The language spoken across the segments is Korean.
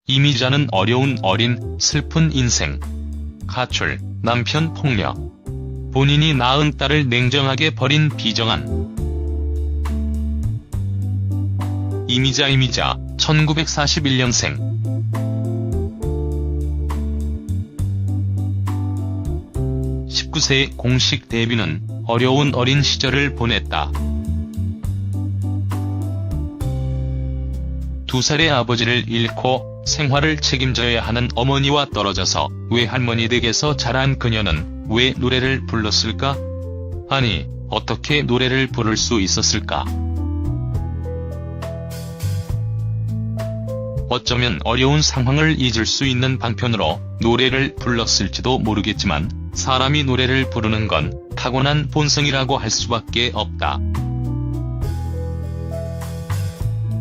이미자는 어려운 어린 슬픈 인생, 가출, 남편 폭력, 본인이 낳은 딸을 냉정하게 버린 비정한 이미자 1941년생. 19세 공식 데뷔는 어려운 어린 시절을 보냈다. 2살의 아버지를 잃고 생활을 책임져야 하는 어머니와 떨어져서 외할머니 댁에서 자란 그녀는 왜 노래를 불렀을까? 아니, 어떻게 노래를 부를 수 있었을까? 어쩌면 어려운 상황을 잊을 수 있는 방편으로 노래를 불렀을지도 모르겠지만 사람이 노래를 부르는 건 타고난 본성이라고 할 수밖에 없다.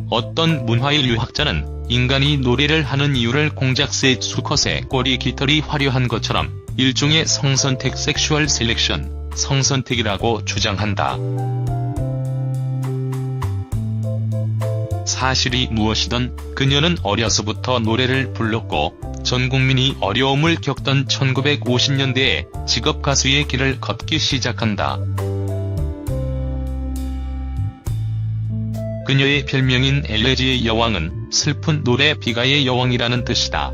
어떤 문화의 유학자는 인간이 노래를 하는 이유를 공작새 수컷의 꼬리 깃털이 화려한 것처럼 일종의 성선택 섹슈얼 셀렉션, 성선택이라고 주장한다. 사실이 무엇이든 그녀는 어려서부터 노래를 불렀고 전 국민이 어려움을 겪던 1950년대에 직업 가수의 길을 걷기 시작한다. 그녀의 별명인 엘레지의 여왕은 슬픈 노래 비가의 여왕이라는 뜻이다.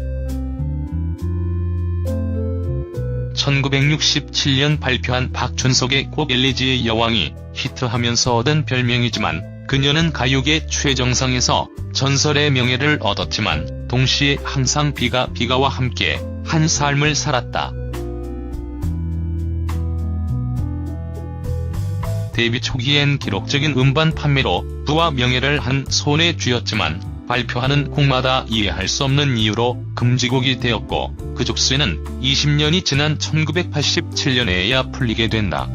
1967년 발표한 박준석의 곡 엘레지의 여왕이 히트하면서 얻은 별명이지만 그녀는 가요계 최정상에서 전설의 명예를 얻었지만 동시에 항상 비가와 함께 한 삶을 살았다. 데뷔 초기엔 기록적인 음반 판매로 부와 명예를 한 손에 쥐었지만 발표하는 곡마다 이해할 수 없는 이유로 금지곡이 되었고 그 족쇄는 20년이 지난 1987년에야 풀리게 된다.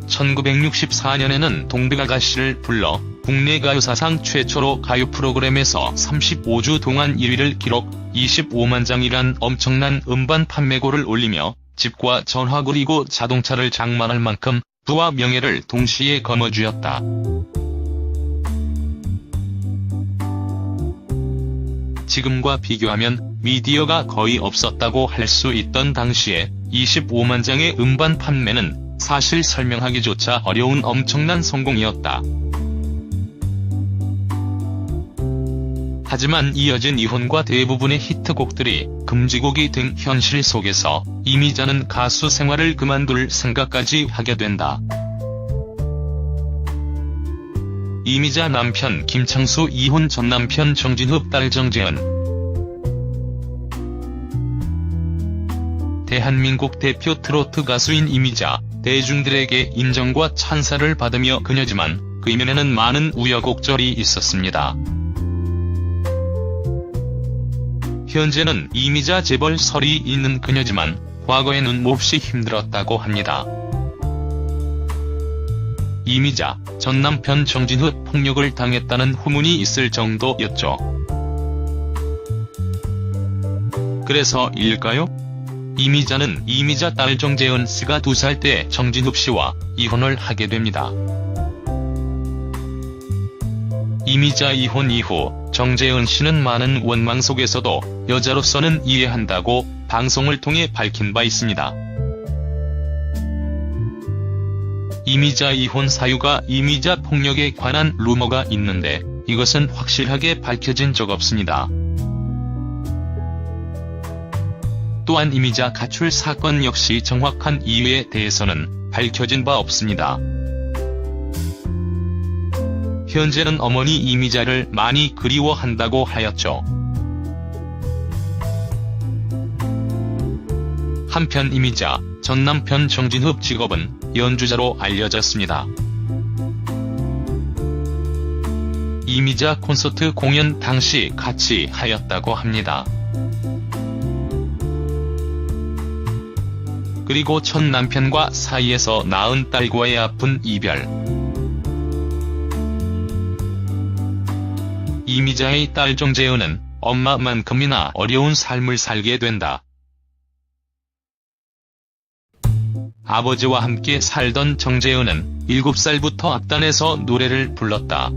1964년에는 동백아가씨를 불러 국내 가요사상 최초로 가요 프로그램에서 35주 동안 1위를 기록, 25만 장이란 엄청난 음반 판매고를 올리며 집과 전화 그리고 자동차를 장만할 만큼 부와 명예를 동시에 거머쥐었다. 지금과 비교하면 미디어가 거의 없었다고 할 수 있던 당시에 25만 장의 음반 판매는 사실 설명하기조차 어려운 엄청난 성공이었다. 하지만 이어진 이혼과 대부분의 히트곡들이 금지곡이 된 현실 속에서 이미자는 가수 생활을 그만둘 생각까지 하게 된다. 이미자 남편 김창수 이혼 전 남편 정진흡 딸 정재은. 대한민국 대표 트로트 가수인 이미자, 대중들에게 인정과 찬사를 받으며 그녀지만 그 이면에는 많은 우여곡절이 있었습니다. 현재는 이미자 재벌설이 있는 그녀지만 과거에는 몹시 힘들었다고 합니다. 이미자, 전 남편 정진흡 폭력을 당했다는 후문이 있을 정도였죠. 그래서 일까요? 이미자는 이미자 딸 정재은 씨가 2살 때 정진흡 씨와 이혼을 하게 됩니다. 이미자 이혼 이후 정재은 씨는 많은 원망 속에서도 여자로서는 이해한다고 방송을 통해 밝힌 바 있습니다. 이미자 이혼 사유가 이미자 폭력에 관한 루머가 있는데 이것은 확실하게 밝혀진 적 없습니다. 또한 이미자 가출 사건 역시 정확한 이유에 대해서는 밝혀진 바 없습니다. 현재는 어머니 이미자를 많이 그리워한다고 하였죠. 한편 이미자, 전 남편 정진흡 직업은 연주자로 알려졌습니다. 이미자 콘서트 공연 당시 같이 하였다고 합니다. 그리고 첫 남편과 사이에서 낳은 딸과의 아픈 이별. 이미자의 딸 정재은은 엄마만큼이나 어려운 삶을 살게 된다. 아버지와 함께 살던 정재은은 7살부터 악단에서 노래를 불렀다.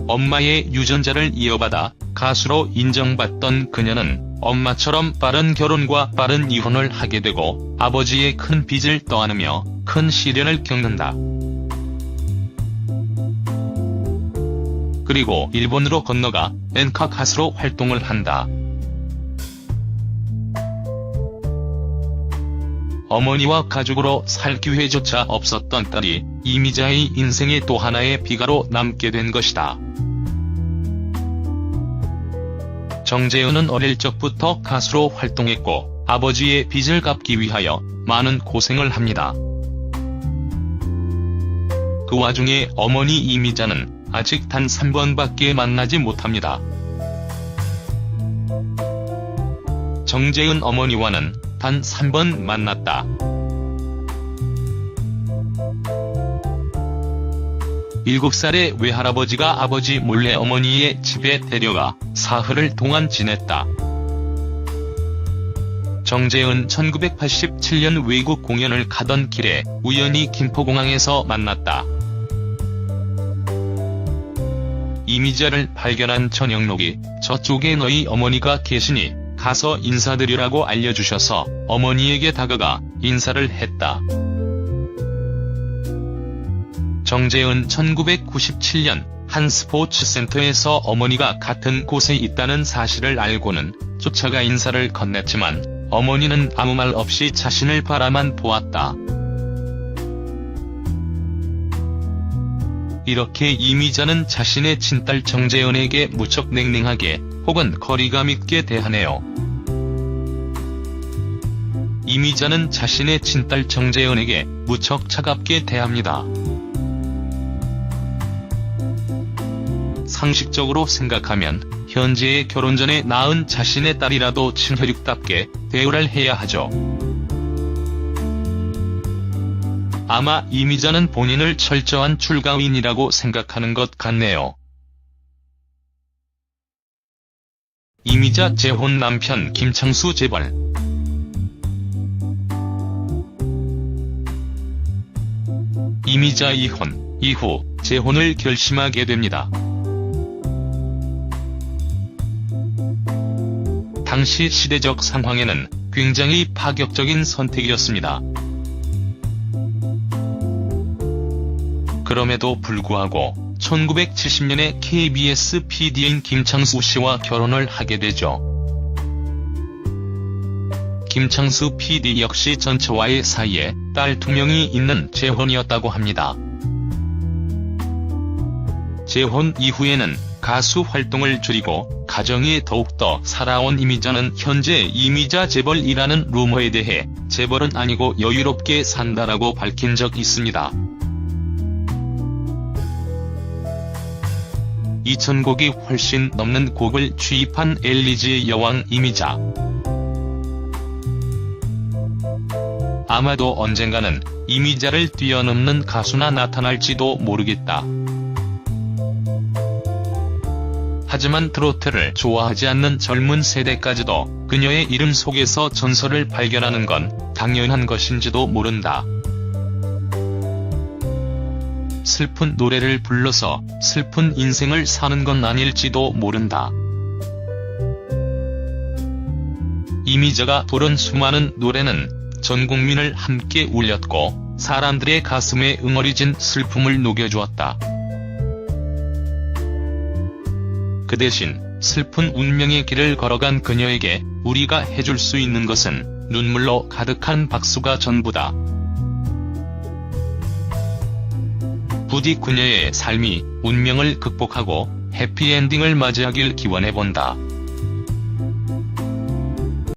엄마의 유전자를 이어받아 가수로 인정받던 그녀는 엄마처럼 빠른 결혼과 빠른 이혼을 하게 되고 아버지의 큰 빚을 떠안으며 큰 시련을 겪는다. 그리고 일본으로 건너가 엔카 가수로 활동을 한다. 어머니와 가족으로 살 기회조차 없었던 딸이 이미자의 인생의 또 하나의 비가로 남게 된 것이다. 정재은은 어릴 적부터 가수로 활동했고 아버지의 빚을 갚기 위하여 많은 고생을 합니다. 그 와중에 어머니 이미자는 아직 단 3번밖에 만나지 못합니다. 정재은 어머니와는 단 3번 만났다. 7살의 외할아버지가 아버지 몰래 어머니의 집에 데려가 사흘을 동안 지냈다. 정재은 1987년 외국 공연을 가던 길에 우연히 김포공항에서 만났다. 이미자를 발견한 전영록이 "저쪽에 너희 어머니가 계시니 가서 인사드리라고 알려주셔서 어머니에게 다가가 인사를 했다." 정재은 1997년 한 스포츠센터에서 어머니가 같은 곳에 있다는 사실을 알고는 쫓아가 인사를 건넸지만 어머니는 아무 말 없이 자신을 바라만 보았다. 이렇게 이미자는 자신의 친딸 정재은에게 무척 냉랭하게 혹은 거리감 있게 대하네요. 이미자는 자신의 친딸 정재은에게 무척 차갑게 대합니다. 상식적으로 생각하면 현재의 결혼 전에 낳은 자신의 딸이라도 친혈육답게 대우를 해야 하죠. 아마 이미자는 본인을 철저한 출가인이라고 생각하는 것 같네요. 이미자 재혼 남편 김창수 재벌. 이미자 이혼 이후 재혼을 결심하게 됩니다. 당시 시대적 상황에는 굉장히 파격적인 선택이었습니다. 그럼에도 불구하고 1970년에 KBS PD인 김창수 씨와 결혼을 하게 되죠. 김창수 PD 역시 전처와의 사이에 딸 2명이 있는 재혼이었다고 합니다. 재혼 이후에는 가수 활동을 줄이고 가정이 더욱더 살아온 이미자는 현재 이미자 재벌이라는 루머에 대해 재벌은 아니고 여유롭게 산다라고 밝힌 적 있습니다. 2,000곡이 훨씬 넘는 곡을 취입한 엘리지의 여왕 이미자. 아마도 언젠가는 이미자를 뛰어넘는 가수나 나타날지도 모르겠다. 하지만 트로트를 좋아하지 않는 젊은 세대까지도 그녀의 이름 속에서 전설을 발견하는 건 당연한 것인지도 모른다. 슬픈 노래를 불러서 슬픈 인생을 사는 건 아닐지도 모른다. 이미자가 부른 수많은 노래는 전 국민을 함께 울렸고 사람들의 가슴에 응어리진 슬픔을 녹여주었다. 그 대신 슬픈 운명의 길을 걸어간 그녀에게 우리가 해줄 수 있는 것은 눈물로 가득한 박수가 전부다. 부디 그녀의 삶이 운명을 극복하고 해피엔딩을 맞이하길 기원해본다.